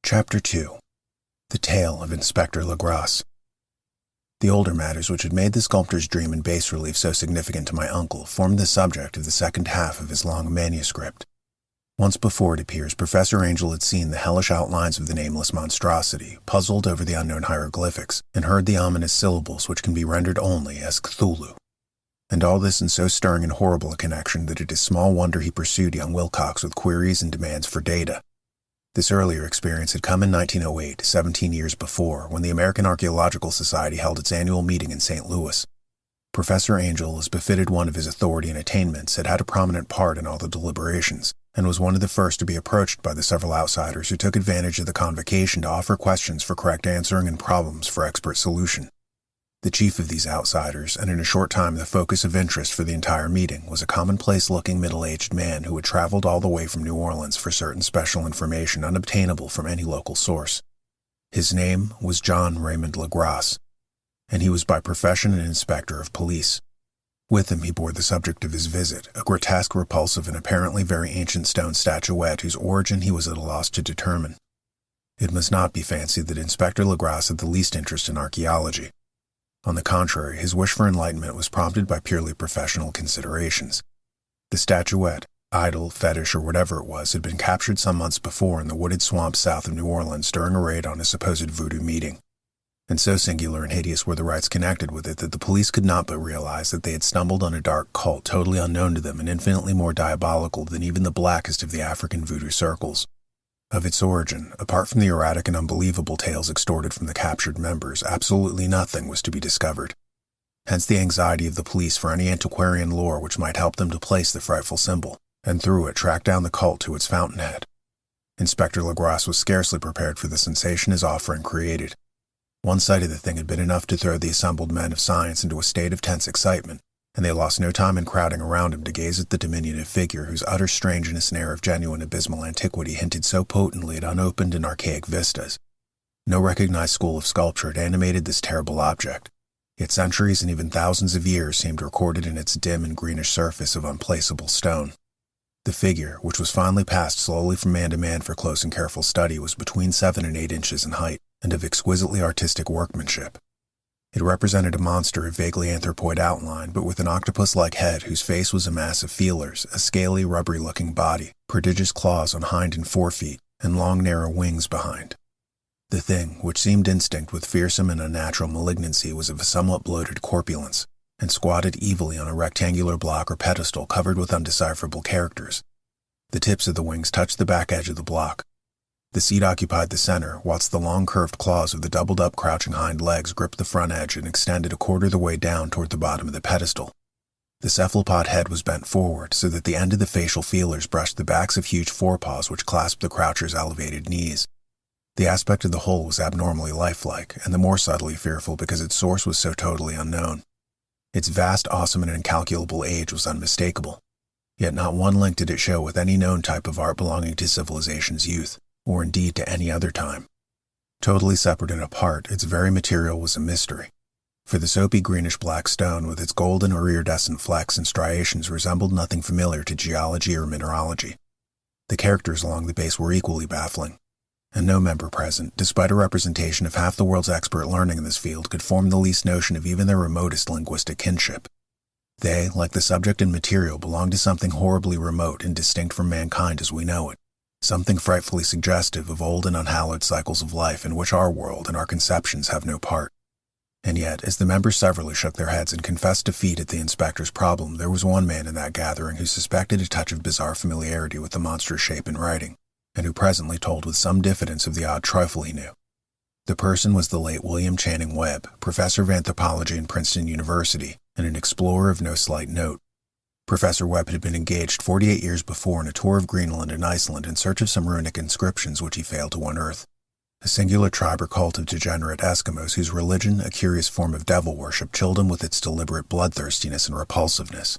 Chapter 2. The Tale of Inspector Legras. The older matters which had made the sculptor's dream in bas-relief so significant to my uncle formed the subject of the second half of his long manuscript. Once before, it appears, Professor Angel had seen the hellish outlines of the nameless monstrosity, puzzled over the unknown hieroglyphics, and heard the ominous syllables which can be rendered only as Cthulhu. And all this in so stirring and horrible a connection that it is small wonder he pursued young Wilcox with queries and demands for data. This earlier experience had come in 1908, 17 years before, when the American Archaeological Society held its annual meeting in St. Louis. Professor Angel, as befitted one of his authority and attainments, had had a prominent part in all the deliberations, and was one of the first to be approached by the several outsiders who took advantage of the convocation to offer questions for correct answering and problems for expert solution. The chief of these outsiders, and in a short time the focus of interest for the entire meeting, was a commonplace-looking middle-aged man who had traveled all the way from New Orleans for certain special information unobtainable from any local source. His name was John Raymond Legras, and he was by profession an inspector of police. With him he bore the subject of his visit, a grotesque, repulsive, and apparently very ancient stone statuette whose origin he was at a loss to determine. It must not be fancied that Inspector Legras had the least interest in archaeology. On the contrary, his wish for enlightenment was prompted by purely professional considerations. The statuette, idol, fetish, or whatever it was, had been captured some months before in the wooded swamps south of New Orleans during a raid on a supposed voodoo meeting. And so singular and hideous were the rites connected with it that the police could not but realize that they had stumbled on a dark cult totally unknown to them and infinitely more diabolical than even the blackest of the African voodoo circles. Of its origin, apart from the erratic and unbelievable tales extorted from the captured members, absolutely nothing was to be discovered. Hence the anxiety of the police for any antiquarian lore which might help them to place the frightful symbol, and through it track down the cult to its fountainhead. Inspector Legras was scarcely prepared for the sensation his offering created. One sight of the thing had been enough to throw the assembled men of science into a state of tense excitement, and they lost no time in crowding around him to gaze at the diminutive figure whose utter strangeness and air of genuine abysmal antiquity hinted so potently at unopened and archaic vistas. No recognized school of sculpture had animated this terrible object, yet centuries and even thousands of years seemed recorded in its dim and greenish surface of unplaceable stone. The figure, which was finally passed slowly from man to man for close and careful study, was between 7 and 8 inches in height, and of exquisitely artistic workmanship. It represented a monster of vaguely anthropoid outline, but with an octopus-like head whose face was a mass of feelers, a scaly, rubbery-looking body, prodigious claws on hind and forefeet, and long, narrow wings behind. The thing, which seemed instinct with fearsome and unnatural malignancy, was of a somewhat bloated corpulence, and squatted evilly on a rectangular block or pedestal covered with undecipherable characters. The tips of the wings touched the back edge of the block. The seat occupied the center, whilst the long curved claws of the doubled-up crouching hind legs gripped the front edge and extended a quarter of the way down toward the bottom of the pedestal. The cephalopod head was bent forward, so that the end of the facial feelers brushed the backs of huge forepaws which clasped the croucher's elevated knees. The aspect of the whole was abnormally lifelike, and the more subtly fearful because its source was so totally unknown. Its vast, awesome, and incalculable age was unmistakable, yet not one link did it show with any known type of art belonging to civilization's youth, or indeed to any other time. Totally separate and apart, its very material was a mystery, for the soapy greenish-black stone with its golden or iridescent flecks and striations resembled nothing familiar to geology or mineralogy. The characters along the base were equally baffling, and no member present, despite a representation of half the world's expert learning in this field, could form the least notion of even their remotest linguistic kinship. They, like the subject and material, belonged to something horribly remote and distinct from mankind as we know it, something frightfully suggestive of old and unhallowed cycles of life in which our world and our conceptions have no part. And yet, as the members severally shook their heads and confessed defeat at the inspector's problem, there was one man in that gathering who suspected a touch of bizarre familiarity with the monstrous shape in writing, and who presently told with some diffidence of the odd trifle he knew. The person was the late William Channing Webb, professor of anthropology in Princeton University, and an explorer of no slight note. Professor Webb had been engaged 48 years before in a tour of Greenland and Iceland in search of some runic inscriptions which he failed to unearth. A singular tribe or cult of degenerate Eskimos whose religion, a curious form of devil worship, chilled him with its deliberate bloodthirstiness and repulsiveness.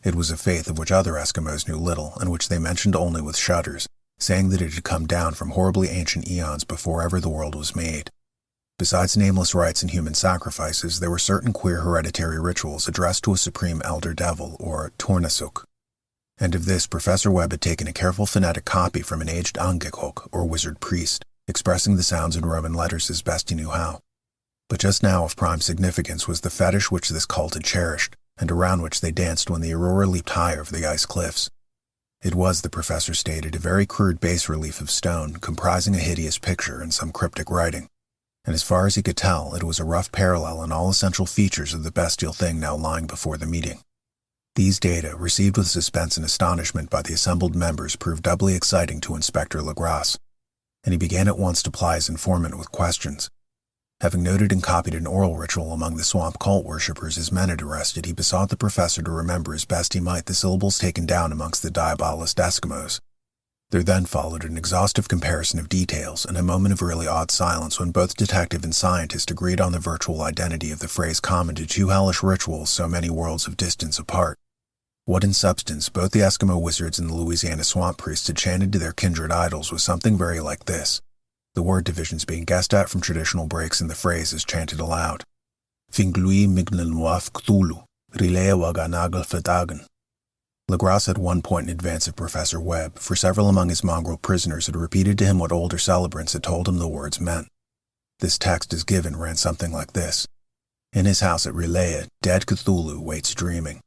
It was a faith of which other Eskimos knew little, and which they mentioned only with shudders, saying that it had come down from horribly ancient eons before ever the world was made. Besides nameless rites and human sacrifices, there were certain queer hereditary rituals addressed to a supreme elder devil, or Tornasuk. And of this Professor Webb had taken a careful phonetic copy from an aged Angekok, or wizard priest, expressing the sounds in Roman letters as best he knew how. But just now of prime significance was the fetish which this cult had cherished, and around which they danced when the aurora leaped high over the ice cliffs. It was, the professor stated, a very crude bas-relief of stone, comprising a hideous picture and some cryptic writing, and as far as he could tell, it was a rough parallel in all essential features of the bestial thing now lying before the meeting. These data, received with suspense and astonishment by the assembled members, proved doubly exciting to Inspector Legrasse, and he began at once to ply his informant with questions. Having noted and copied an oral ritual among the swamp cult worshippers his men had arrested, he besought the professor to remember as best he might the syllables taken down amongst the diabolist Eskimos. There then followed an exhaustive comparison of details and a moment of really odd silence when both detective and scientist agreed on the virtual identity of the phrase common to two hellish rituals so many worlds of distance apart. What in substance both the Eskimo wizards and the Louisiana swamp priests had chanted to their kindred idols was something very like this, the word divisions being guessed at from traditional breaks in the phrase as chanted aloud. Finglui mignanwaf Cthulhu, rilea waganagal fetagan. Legrasse had one point in advance of Professor Webb, for several among his mongrel prisoners had repeated to him what older celebrants had told him the words meant. This text as given ran something like this. In his house at Rilea, dead Cthulhu waits dreaming.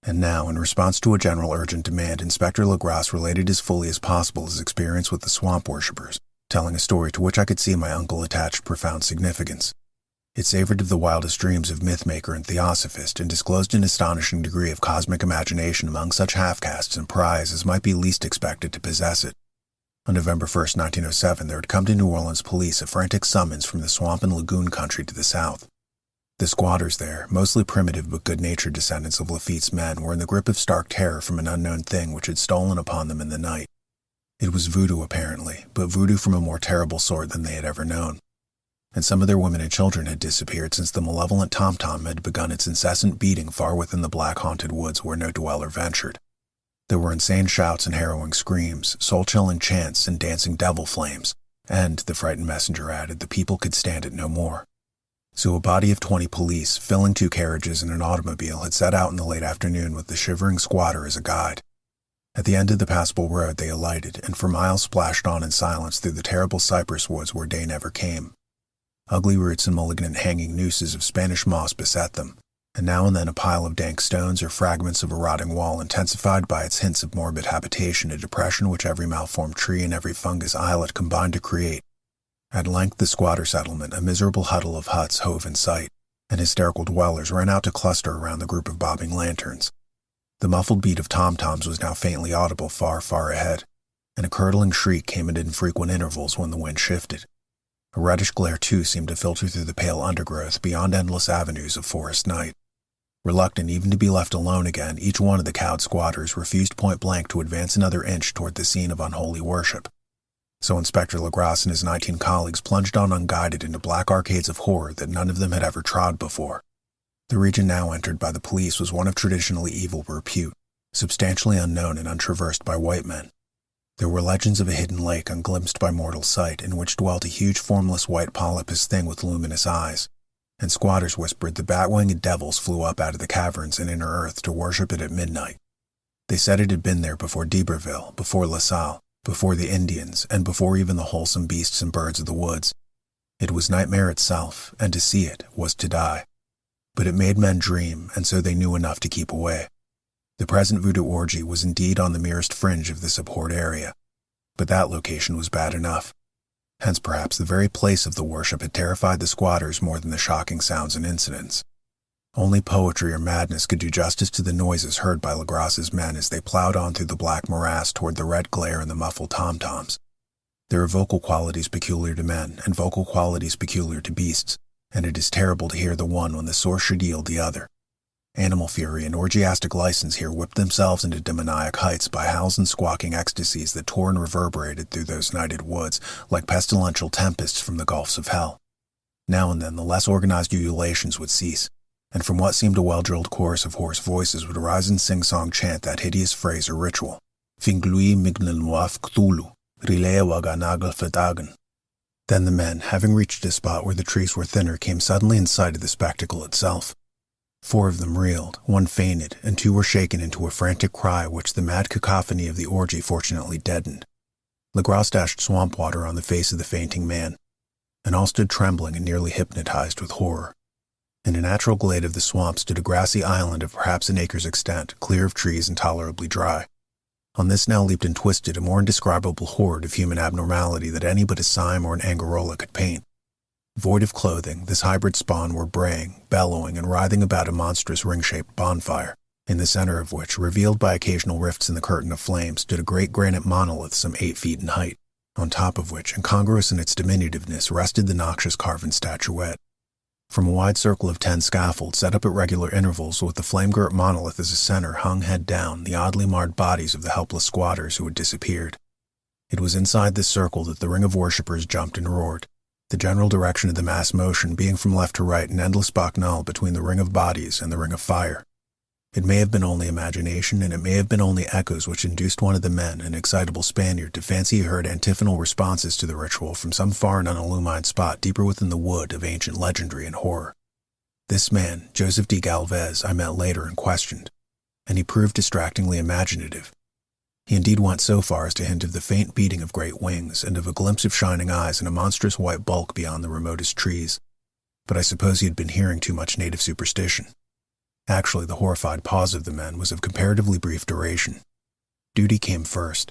And now, in response to a general urgent demand, Inspector Legrasse related as fully as possible his experience with the swamp worshippers, telling a story to which I could see my uncle attached profound significance. It savored of the wildest dreams of mythmaker and theosophist, and disclosed an astonishing degree of cosmic imagination among such half-castes and pariahs as might be least expected to possess it. On November 1st, 1907, there had come to New Orleans police a frantic summons from the swamp and lagoon country to the south. The squatters there, mostly primitive but good-natured descendants of Lafitte's men, were in the grip of stark terror from an unknown thing which had stolen upon them in the night. It was voodoo, apparently, but voodoo from a more terrible sort than they had ever known. And some of their women and children had disappeared since the malevolent tom-tom had begun its incessant beating far within the black-haunted woods where no dweller ventured. There were insane shouts and harrowing screams, soul-chilling chants and dancing devil flames, and, the frightened messenger added, the people could stand it no more. So a body of 20 police, filling 2 carriages and an automobile, had set out in the late afternoon with the shivering squatter as a guide. At the end of the passable road they alighted, and for miles splashed on in silence through the terrible cypress woods where day never came. Ugly roots and malignant hanging nooses of Spanish moss beset them, and now and then a pile of dank stones or fragments of a rotting wall intensified by its hints of morbid habitation, a depression which every malformed tree and every fungus islet combined to create. At length the squatter settlement, a miserable huddle of huts, hove in sight, and hysterical dwellers ran out to cluster around the group of bobbing lanterns. The muffled beat of tom-toms was now faintly audible far, far ahead, and a curdling shriek came at infrequent intervals when the wind shifted. A reddish glare, too, seemed to filter through the pale undergrowth beyond endless avenues of forest night. Reluctant even to be left alone again, each one of the cowed squatters refused point-blank to advance another inch toward the scene of unholy worship. So Inspector Legrasse and his 19 colleagues plunged on unguided into black arcades of horror that none of them had ever trod before. The region now entered by the police was one of traditionally evil repute, substantially unknown and untraversed by white men. There were legends of a hidden lake unglimpsed by mortal sight, in which dwelt a huge formless white polypus thing with luminous eyes, and squatters whispered the bat-winged devils flew up out of the caverns and inner earth to worship it at midnight. They said it had been there before d'Iberville, before La Salle, before the Indians, and before even the wholesome beasts and birds of the woods. It was nightmare itself, and to see it was to die. But it made men dream, and so they knew enough to keep away. The present voodoo orgy was indeed on the merest fringe of this abhorred area, but that location was bad enough. Hence perhaps the very place of the worship had terrified the squatters more than the shocking sounds and incidents. Only poetry or madness could do justice to the noises heard by Legrasse's men as they plowed on through the black morass toward the red glare and the muffled tom-toms. There are vocal qualities peculiar to men, and vocal qualities peculiar to beasts, and it is terrible to hear the one when the source should yield the other. Animal fury and orgiastic license here whipped themselves into demoniac heights by howls and squawking ecstasies that tore and reverberated through those nighted woods like pestilential tempests from the gulfs of hell. Now and then the less organized ululations would cease, and from what seemed a well-drilled chorus of hoarse voices would rise and sing-song chant that hideous phrase or ritual, Finglui mignanwaf Cthulhu, rilea waganagal fetagan. Then the men, having reached a spot where the trees were thinner, came suddenly in sight of the spectacle itself. 4 of them reeled, 1 fainted, and 2 were shaken into a frantic cry which the mad cacophony of the orgy fortunately deadened. Legrasse dashed swamp water on the face of the fainting man, and all stood trembling and nearly hypnotized with horror. In a natural glade of the swamp stood a grassy island of perhaps an acre's extent, clear of trees and tolerably dry. On this now leaped and twisted a more indescribable horde of human abnormality that any but a Sime or an Angarola could paint. Void of clothing, this hybrid spawn were braying, bellowing, and writhing about a monstrous ring-shaped bonfire, in the center of which, revealed by occasional rifts in the curtain of flame, stood a great granite monolith some 8 feet in height, on top of which, incongruous in its diminutiveness, rested the noxious carven statuette. From a wide circle of 10 scaffolds set up at regular intervals with the flame-girt monolith as a center hung head down the oddly marred bodies of the helpless squatters who had disappeared. It was inside this circle that the ring of worshippers jumped and roared, the general direction of the mass motion being from left to right an endless bacchanal between the ring of bodies and the ring of fire. It may have been only imagination, and it may have been only echoes which induced one of the men, an excitable Spaniard, to fancy he heard antiphonal responses to the ritual from some far and unillumined spot deeper within the wood of ancient legendary and horror. This man, Joseph D. Galvez, I met later and questioned, and he proved distractingly imaginative. He indeed went so far as to hint of the faint beating of great wings and of a glimpse of shining eyes and a monstrous white bulk beyond the remotest trees. But I suppose he had been hearing too much native superstition. Actually, the horrified pause of the men was of comparatively brief duration. Duty came first,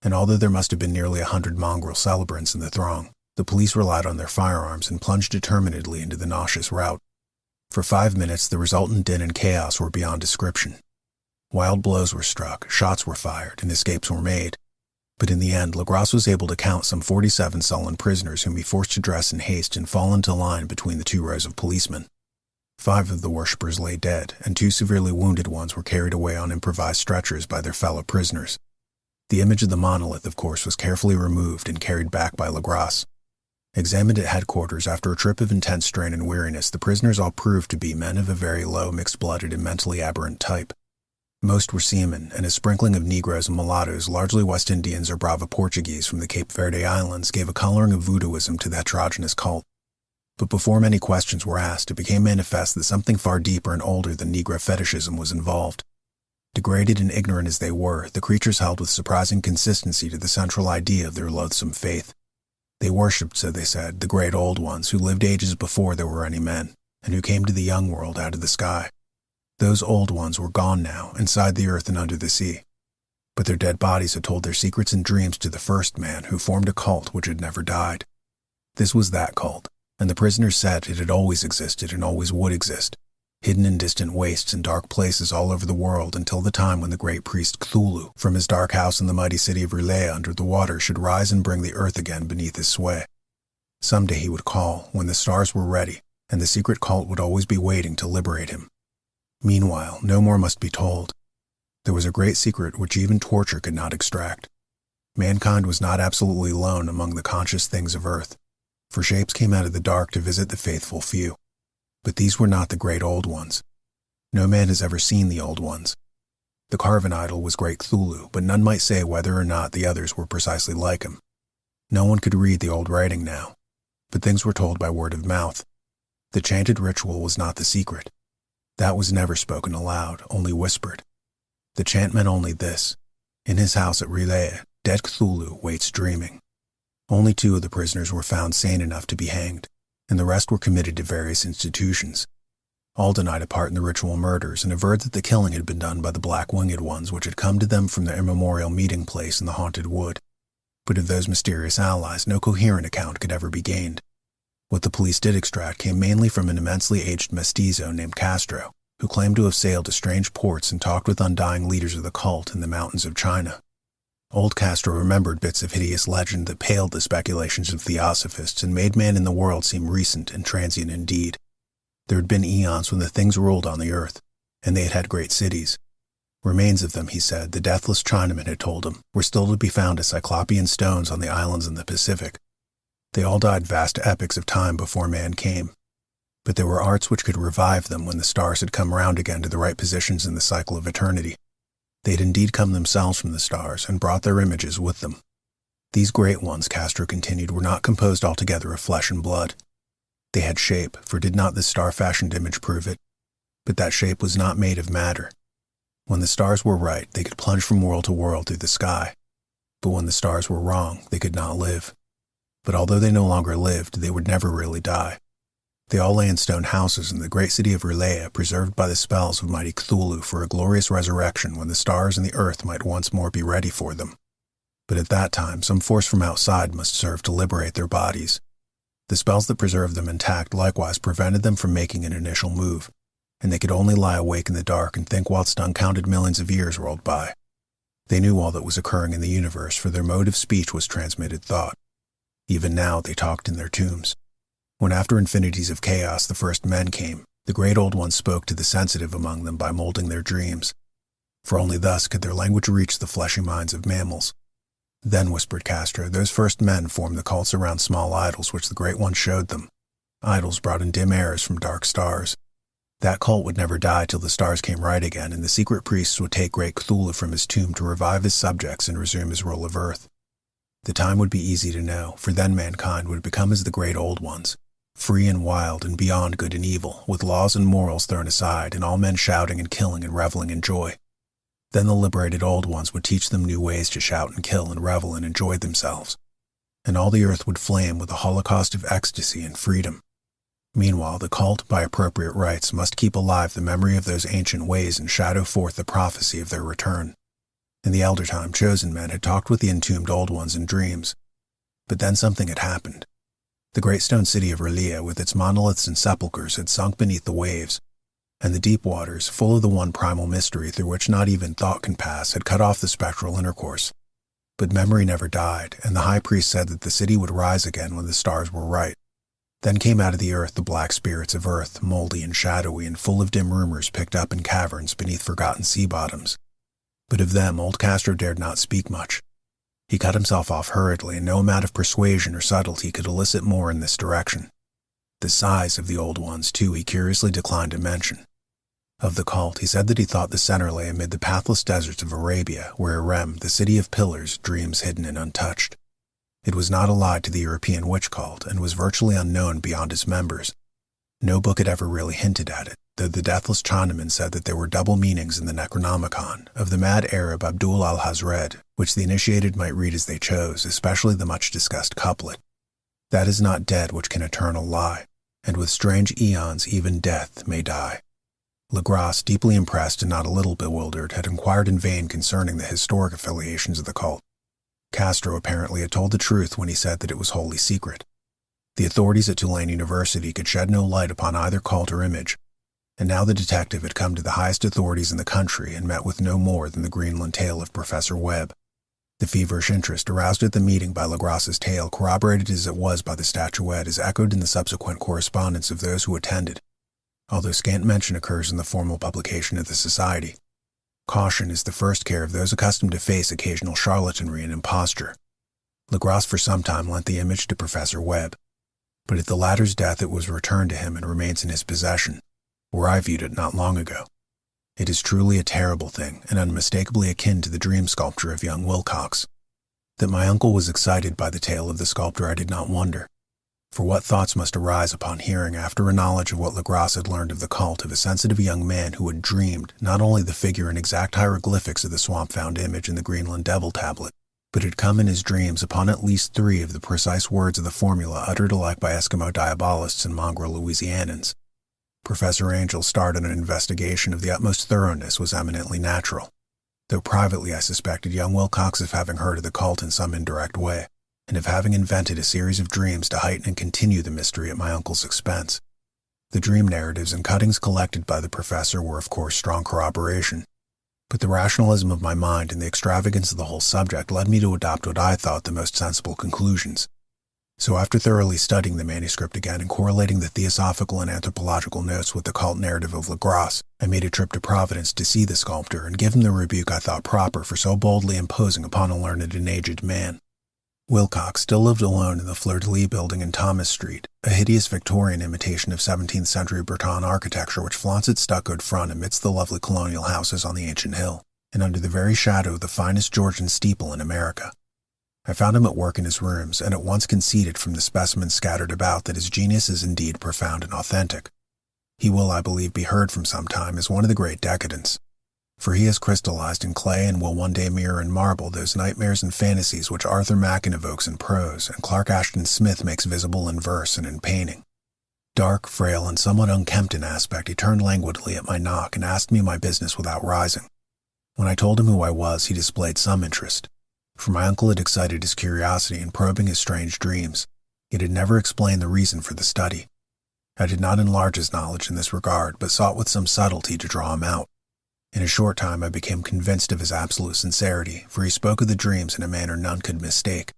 and although there must have been nearly 100 mongrel celebrants in the throng, the police relied on their firearms and plunged determinedly into the nauseous rout. For 5 minutes, the resultant din and chaos were beyond description. Wild blows were struck, shots were fired, and escapes were made. But in the end, Legrasse was able to count some 47 sullen prisoners whom he forced to dress in haste and fall into line between the 2 rows of policemen. 5 of the worshippers lay dead, and 2 severely wounded ones were carried away on improvised stretchers by their fellow prisoners. The image of the monolith, of course, was carefully removed and carried back by Legrasse. Examined at headquarters after a trip of intense strain and weariness, the prisoners all proved to be men of a very low, mixed-blooded and mentally aberrant type. Most were seamen, and a sprinkling of Negroes and mulattoes, largely West Indians or Brava Portuguese from the Cape Verde Islands, gave a coloring of voodooism to the heterogeneous cult. But before many questions were asked, it became manifest that something far deeper and older than Negro fetishism was involved. Degraded and ignorant as they were, the creatures held with surprising consistency to the central idea of their loathsome faith. They worshipped, so they said, the great old ones who lived ages before there were any men, and who came to the young world out of the sky. Those old ones were gone now, inside the earth and under the sea. But their dead bodies had told their secrets and dreams to the first man who formed a cult which had never died. This was that cult, and the prisoners said it had always existed and always would exist, hidden in distant wastes and dark places all over the world until the time when the great priest Cthulhu, from his dark house in the mighty city of R'lyeh under the water, should rise and bring the earth again beneath his sway. Someday he would call, when the stars were ready, and the secret cult would always be waiting to liberate him. Meanwhile, no more must be told. There was a great secret which even torture could not extract. Mankind was not absolutely alone among the conscious things of earth, for shapes came out of the dark to visit the faithful few. But these were not the great old ones. No man has ever seen the old ones. The carven idol was great Cthulhu, but none might say whether or not the others were precisely like him. No one could read the old writing now, but things were told by word of mouth. The chanted ritual was not the secret. That was never spoken aloud, only whispered. The chant meant only this: in his house at R'lyeh, dead Cthulhu waits dreaming. Only 2 of the prisoners were found sane enough to be hanged, and the rest were committed to various institutions. All denied a part in the ritual murders and averred that the killing had been done by the black winged ones which had come to them from their immemorial meeting place in the haunted wood. But of those mysterious allies, no coherent account could ever be gained. What the police did extract came mainly from an immensely aged mestizo named Castro, who claimed to have sailed to strange ports and talked with undying leaders of the cult in the mountains of China. Old Castro remembered bits of hideous legend that paled the speculations of theosophists and made man in the world seem recent and transient indeed. There had been eons when the things ruled on the earth, and they had had great cities. Remains of them, he said, the deathless Chinaman had told him, were still to be found as cyclopean stones on the islands in the Pacific. They all died vast epochs of time before man came. But there were arts which could revive them when the stars had come round again to the right positions in the cycle of eternity. They had indeed come themselves from the stars and brought their images with them. These great ones, Castro continued, were not composed altogether of flesh and blood. They had shape, for did not this star-fashioned image prove it? But that shape was not made of matter. When the stars were right, they could plunge from world to world through the sky. But when the stars were wrong, they could not live. But although they no longer lived, they would never really die. They all lay in stone houses in the great city of R'lyeh, preserved by the spells of mighty Cthulhu for a glorious resurrection when the stars and the earth might once more be ready for them. But at that time, some force from outside must serve to liberate their bodies. The spells that preserved them intact likewise prevented them from making an initial move, and they could only lie awake in the dark and think whilst uncounted millions of years rolled by. They knew all that was occurring in the universe, for their mode of speech was transmitted thought. Even now they talked in their tombs. When after infinities of chaos the first men came, the great old ones spoke to the sensitive among them by molding their dreams, for only thus could their language reach the fleshy minds of mammals. Then, whispered Castro, those first men formed the cults around small idols which the Great One showed them, idols brought in dim airs from dark stars. That cult would never die till the stars came right again, and the secret priests would take great Cthulhu from his tomb to revive his subjects and resume his rule of Earth. The time would be easy to know, for then mankind would become as the great old ones, free and wild and beyond good and evil, with laws and morals thrown aside, and all men shouting and killing and reveling in joy. Then the liberated old ones would teach them new ways to shout and kill and revel and enjoy themselves, and all the earth would flame with a holocaust of ecstasy and freedom. Meanwhile, the cult, by appropriate rites, must keep alive the memory of those ancient ways and shadow forth the prophecy of their return. In the elder time, chosen men had talked with the entombed old ones in dreams. But then something had happened. The great stone city of R'lyeh, with its monoliths and sepulchres, had sunk beneath the waves, and the deep waters, full of the one primal mystery through which not even thought can pass, had cut off the spectral intercourse. But memory never died, and the high priest said that the city would rise again when the stars were right. Then came out of the earth the black spirits of earth, moldy and shadowy and full of dim rumors picked up in caverns beneath forgotten sea bottoms. But of them old Castro dared not speak much. He cut himself off hurriedly, and no amount of persuasion or subtlety could elicit more in this direction. The size of the old ones, too, he curiously declined to mention. Of the cult, he said that he thought the center lay amid the pathless deserts of Arabia, where Irem, the city of pillars, dreams hidden and untouched. It was not allied to the European witch cult, and was virtually unknown beyond its members. No book had ever really hinted at it, though the deathless Chinaman said that there were double meanings in the Necronomicon of the mad Arab Abdul al-Hazred, which the initiated might read as they chose, especially the much-discussed couplet, "That is not dead which can eternal lie, and with strange eons even death may die." Legrasse, deeply impressed and not a little bewildered, had inquired in vain concerning the historic affiliations of the cult. Castro apparently had told the truth when he said that it was wholly secret. The authorities at Tulane University could shed no light upon either cult or image, and now the detective had come to the highest authorities in the country and met with no more than the Greenland tale of Professor Webb. The feverish interest aroused at the meeting by Legrasse's tale, corroborated as it was by the statuette, is echoed in the subsequent correspondence of those who attended, although scant mention occurs in the formal publication of the Society. Caution is the first care of those accustomed to face occasional charlatanry and imposture. Legrasse for some time lent the image to Professor Webb, but at the latter's death it was returned to him and remains in his possession, where I viewed it not long ago. It is truly a terrible thing, and unmistakably akin to the dream sculpture of young Wilcox. That my uncle was excited by the tale of the sculptor I did not wonder, for what thoughts must arise upon hearing, after a knowledge of what Legrasse had learned of the cult, of a sensitive young man who had dreamed not only the figure and exact hieroglyphics of the swamp-found image in the Greenland Devil Tablet, but had come in his dreams upon at least 3 of the precise words of the formula uttered alike by Eskimo diabolists and mongrel Louisianans. Professor Angel's start on an investigation of the utmost thoroughness was eminently natural, though privately I suspected young Wilcox of having heard of the cult in some indirect way, and of having invented a series of dreams to heighten and continue the mystery at my uncle's expense. The dream narratives and cuttings collected by the professor were of course strong corroboration, but the rationalism of my mind and the extravagance of the whole subject led me to adopt what I thought the most sensible conclusions. So after thoroughly studying the manuscript again and correlating the theosophical and anthropological notes with the cult narrative of Legrasse, I made a trip to Providence to see the sculptor and give him the rebuke I thought proper for so boldly imposing upon a learned and aged man. Wilcox still lived alone in the Fleur-de-Lis building in Thomas Street, a hideous Victorian imitation of 17th century Breton architecture which flaunts its stuccoed front amidst the lovely colonial houses on the ancient hill, and under the very shadow of the finest Georgian steeple in America. I found him at work in his rooms, and at once conceded from the specimens scattered about that his genius is indeed profound and authentic. He will, I believe, be heard from some time as one of the great decadents. for he has crystallized in clay and will one day mirror in marble those nightmares and fantasies which Arthur Machen evokes in prose and Clark Ashton Smith makes visible in verse and in painting. Dark, frail, and somewhat unkempt in aspect, he turned languidly at my knock and asked me my business without rising. When I told him who I was, he displayed some interest, for my uncle had excited his curiosity in probing his strange dreams, yet had never explained the reason for the study. I did not enlarge his knowledge in this regard, but sought with some subtlety to draw him out. In a short time I became convinced of his absolute sincerity, for he spoke of the dreams in a manner none could mistake.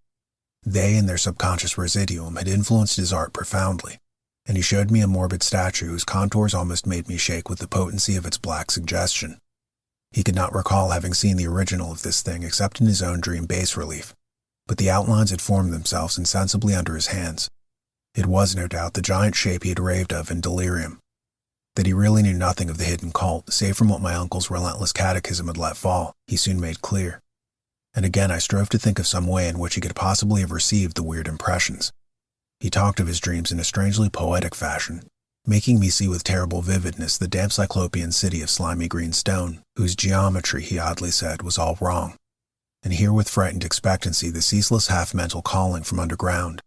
They and their subconscious residuum had influenced his art profoundly, and he showed me a morbid statue whose contours almost made me shake with the potency of its black suggestion. He could not recall having seen the original of this thing except in his own dream bas-relief, but the outlines had formed themselves insensibly under his hands. It was, no doubt, the giant shape he had raved of in delirium. That he really knew nothing of the hidden cult, save from what my uncle's relentless catechism had let fall, he soon made clear. And again I strove to think of some way in which he could possibly have received the weird impressions. He talked of his dreams in a strangely poetic fashion, making me see with terrible vividness the damp cyclopean city of slimy green stone, whose geometry, he oddly said, was all wrong, and hear with frightened expectancy the ceaseless half-mental calling from underground,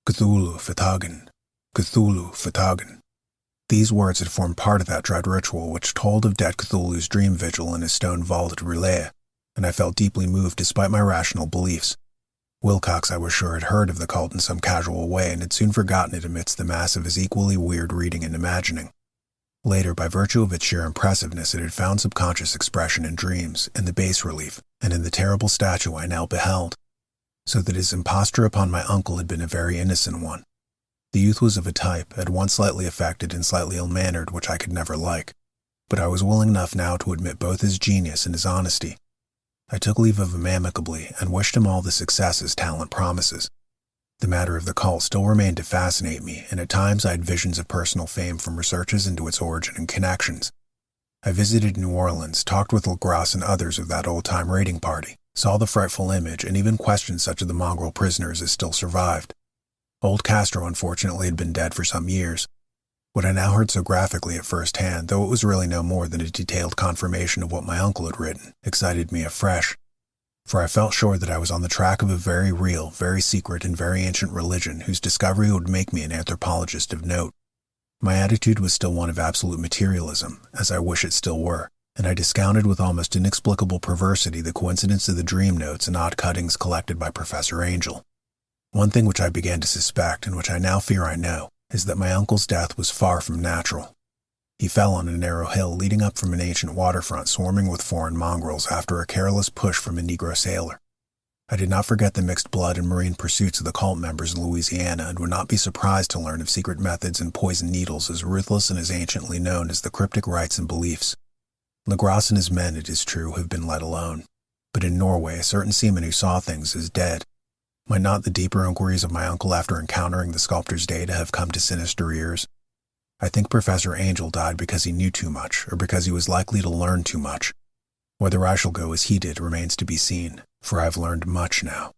Cthulhu Fatagan, Cthulhu Fatagan. These words had formed part of that dread ritual which told of dead Cthulhu's dream vigil in his stone vault at Rilea, and I felt deeply moved despite my rational beliefs. Wilcox, I was sure, had heard of the cult in some casual way and had soon forgotten it amidst the mass of his equally weird reading and imagining. Later, by virtue of its sheer impressiveness, it had found subconscious expression in dreams, in the bas-relief, and in the terrible statue I now beheld, so that his imposture upon my uncle had been a very innocent one. The youth was of a type, at once slightly affected and slightly ill-mannered, which I could never like, but I was willing enough now to admit both his genius and his honesty. I took leave of him amicably and wished him all the success his talent promises. The matter of the cult still remained to fascinate me, and at times I had visions of personal fame from researches into its origin and connections. I visited New Orleans, talked with Legras and others of that old-time raiding party, saw the frightful image, and even questioned such of the mongrel prisoners as still survived. Old Castro, unfortunately, had been dead for some years. What I now heard so graphically at first hand, though it was really no more than a detailed confirmation of what my uncle had written, excited me afresh, for I felt sure that I was on the track of a very real, very secret, and very ancient religion whose discovery would make me an anthropologist of note. My attitude was still one of absolute materialism, as I wish it still were, and I discounted with almost inexplicable perversity the coincidence of the dream notes and odd cuttings collected by Professor Angel. One thing which I began to suspect, and which I now fear I know, is that my uncle's death was far from natural. He fell on a narrow hill leading up from an ancient waterfront swarming with foreign mongrels after a careless push from a Negro sailor. I did not forget the mixed blood and marine pursuits of the cult members in Louisiana and would not be surprised to learn of secret methods and poison needles as ruthless and as anciently known as the cryptic rites and beliefs. Legras and his men, it is true, have been let alone, but in Norway a certain seaman who saw things is dead. Might not the deeper inquiries of my uncle after encountering the sculptor's data have come to sinister ears? I think Professor Angel died because he knew too much, or because he was likely to learn too much. Whether I shall go as he did remains to be seen, for I have learned much now.